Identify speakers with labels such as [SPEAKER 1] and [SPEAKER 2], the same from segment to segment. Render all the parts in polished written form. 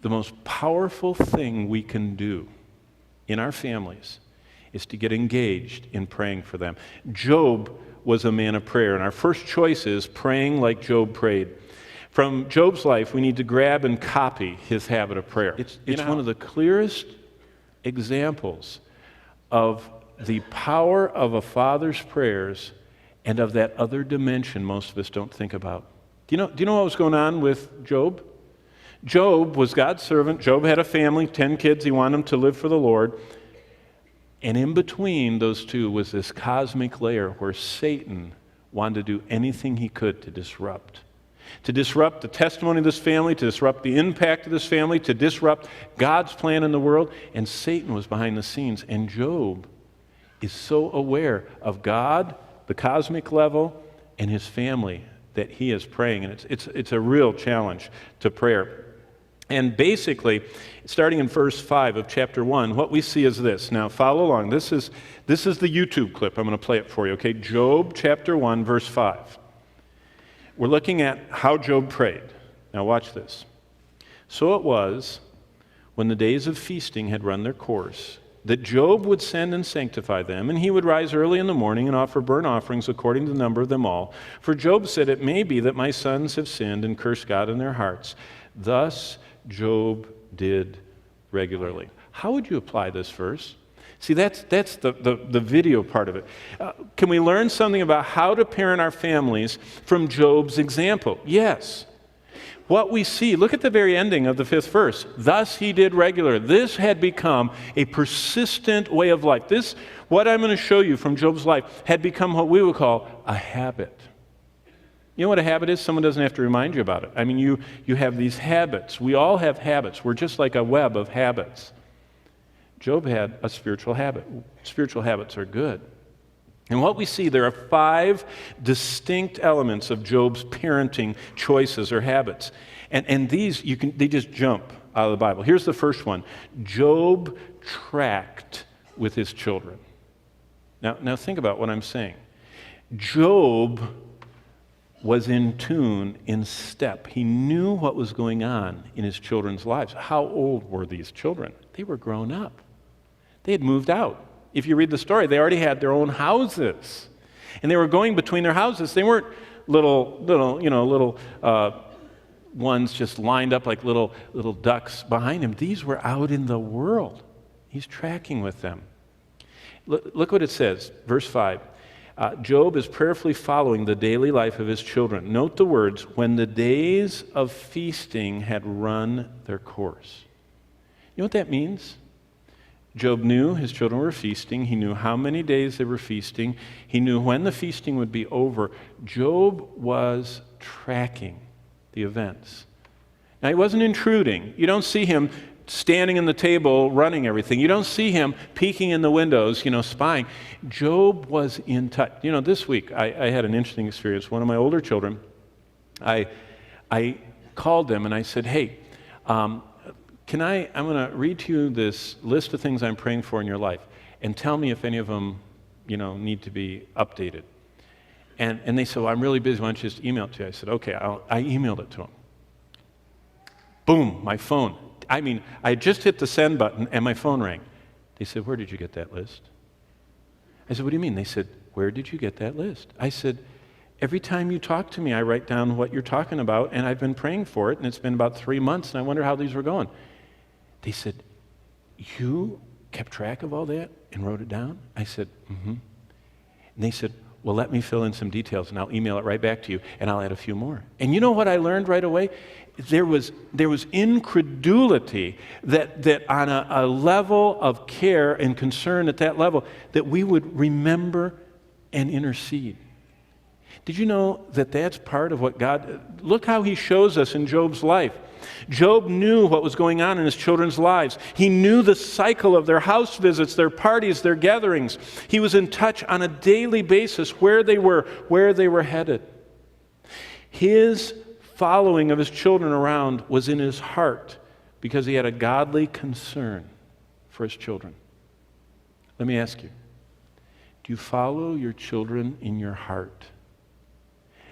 [SPEAKER 1] The most powerful thing we can do in our families is to get engaged in praying for them. Job was a man of prayer, and our first choice is praying like Job prayed. From Job's life, we need to grab and copy his habit of prayer. It's one of the clearest examples of the power of a father's prayers and of that other dimension most of us don't think about. Do you know what was going on with Job? Job was God's servant. Job had a family, 10 kids. He wanted them to live for the Lord. And in between those two was this cosmic layer where Satan wanted to do anything he could to disrupt the testimony of this family, to disrupt the impact of this family, to disrupt God's plan in the world. And Satan was behind the scenes. And Job is so aware of God, the cosmic level, and his family that he is praying. And it's a real challenge to prayer. And basically, starting in verse 5 of chapter 1, what we see is this. Now, follow along. This is the YouTube clip. I'm going to play it for you, okay? Job chapter 1, verse 5. We're looking at how Job prayed. Now, watch this. So it was, when the days of feasting had run their course, that Job would send and sanctify them, and he would rise early in the morning and offer burnt offerings according to the number of them all. For Job said, "It may be that my sons have sinned and cursed God in their hearts." Thus Job did regularly. How would you apply this verse? See, that's the video part of it. Can we learn something about how to parent our families from Job's example? Yes. What we see, look at the very ending of the 5th verse. Thus he did regular. This had become a persistent way of life. This, what I'm going to show you from Job's life, had become what we would call a habit. You know what a habit is? Someone doesn't have to remind you about it. I mean, you have these habits. We all have habits. We're just like a web of habits. Job had a spiritual habit. Spiritual habits are good. And what we see, there are 5 distinct elements of Job's parenting choices or habits. And these, they just jump out of the Bible. Here's the first one. Job tracked with his children. Now think about what I'm saying. Job was in tune, in step. He knew what was going on in his children's lives. How old were these children? They were grown up. They had moved out. If you read the story, they already had their own houses. And they were going between their houses. They weren't little ones just lined up like little ducks behind him. These were out in the world. He's tracking with them. Look what it says, verse 5. Job is prayerfully following the daily life of his children. Note the words, when the days of feasting had run their course. You know what that means? Job knew his children were feasting. He knew how many days they were feasting. He knew when the feasting would be over. Job was tracking the events. Now, he wasn't intruding. You don't see him standing in the table running everything. You don't see him peeking in the windows, spying. Job was in touch. This week I had an interesting experience. One of my older children, I called them and I said, hey, I'm going to read to you this list of things I'm praying for in your life and tell me if any of them, need to be updated. And they said, well, I'm really busy. Why don't you just email it to you? I said, okay. I emailed it to them. Boom, my phone. I just hit the send button and my phone rang. They said, where did you get that list? I said, what do you mean? They said, where did you get that list? I said, every time you talk to me, I write down what you're talking about, and I've been praying for it, and it's been about 3 months, and I wonder how these were going. They said, you kept track of all that and wrote it down? I said, mm-hmm. And they said, well, let me fill in some details, and I'll email it right back to you, and I'll add a few more. And you know what I learned right away? There was incredulity that on a level of care and concern at that level, that we would remember and intercede. Did you know that that's part of what God... Look how he shows us in Job's life. Job knew what was going on in his children's lives. He knew the cycle of their house visits, their parties, their gatherings. He was in touch on a daily basis where they were headed. His following of his children around was in his heart because he had a godly concern for his children. Let me ask you, do you follow your children in your heart?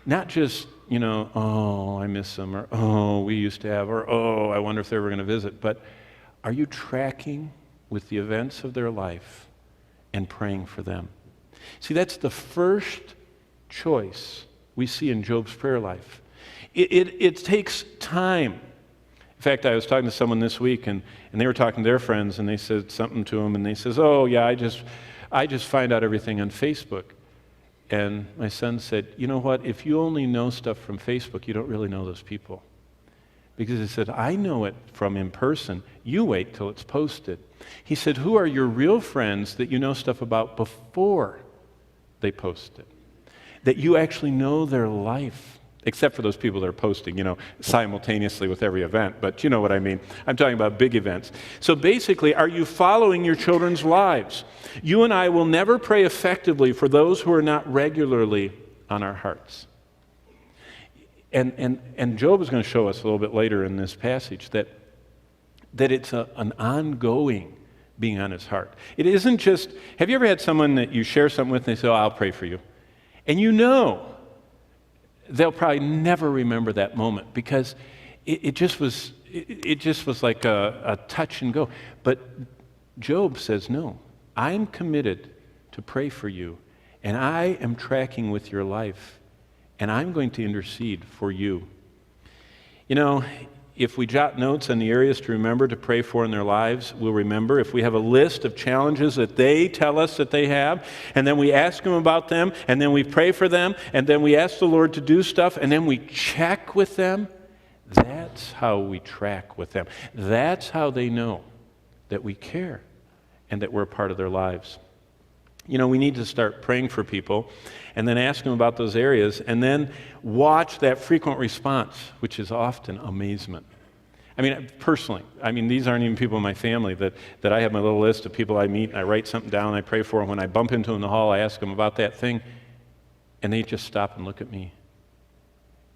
[SPEAKER 1] Not just oh, I miss them, or oh, we used to have, or oh, I wonder if they're ever going to visit. But are you tracking with the events of their life and praying for them? See, that's the first choice we see in Job's prayer life. It takes time. In fact, I was talking to someone this week, and they were talking to their friends, and they said something to them, and they says, oh, yeah, I just find out everything on Facebook. And my son said, you know what, if you only know stuff from Facebook, you don't really know those people. Because he said, I know it from in person. You wait till it's posted. He said, who are your real friends that you know stuff about before they post it? That you actually know their life. Except for those people that are posting, simultaneously with every event. But you know what I mean. I'm talking about big events. So basically, are you following your children's lives? You and I will never pray effectively for those who are not regularly on our hearts. And Job is going to show us a little bit later in this passage that it's an ongoing being on his heart. It isn't just, have you ever had someone that you share something with and they say, oh, I'll pray for you. And they'll probably never remember that moment because it just was like a touch and go. But Job says, no, I'm committed to pray for you, and I am tracking with your life, and I'm going to intercede for you. If we jot notes on the areas to remember to pray for in their lives, we'll remember. If we have a list of challenges that they tell us that they have, and then we ask them about them, and then we pray for them, and then we ask the Lord to do stuff, and then we check with them, that's how we track with them. That's how they know that we care and that we're a part of their lives. We need to start praying for people and then ask them about those areas and then watch that frequent response, which is often amazement. Personally, these aren't even people in my family that I have my little list of people I meet, and I write something down, and I pray for them. When I bump into them in the hall, I ask them about that thing, and they just stop and look at me.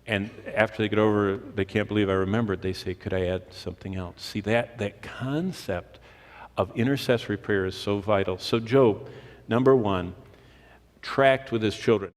[SPEAKER 1] And after they get over, they can't believe I remembered, they say, could I add something else? See, that concept of intercessory prayer is so vital. So Job, number one, tracked with his children.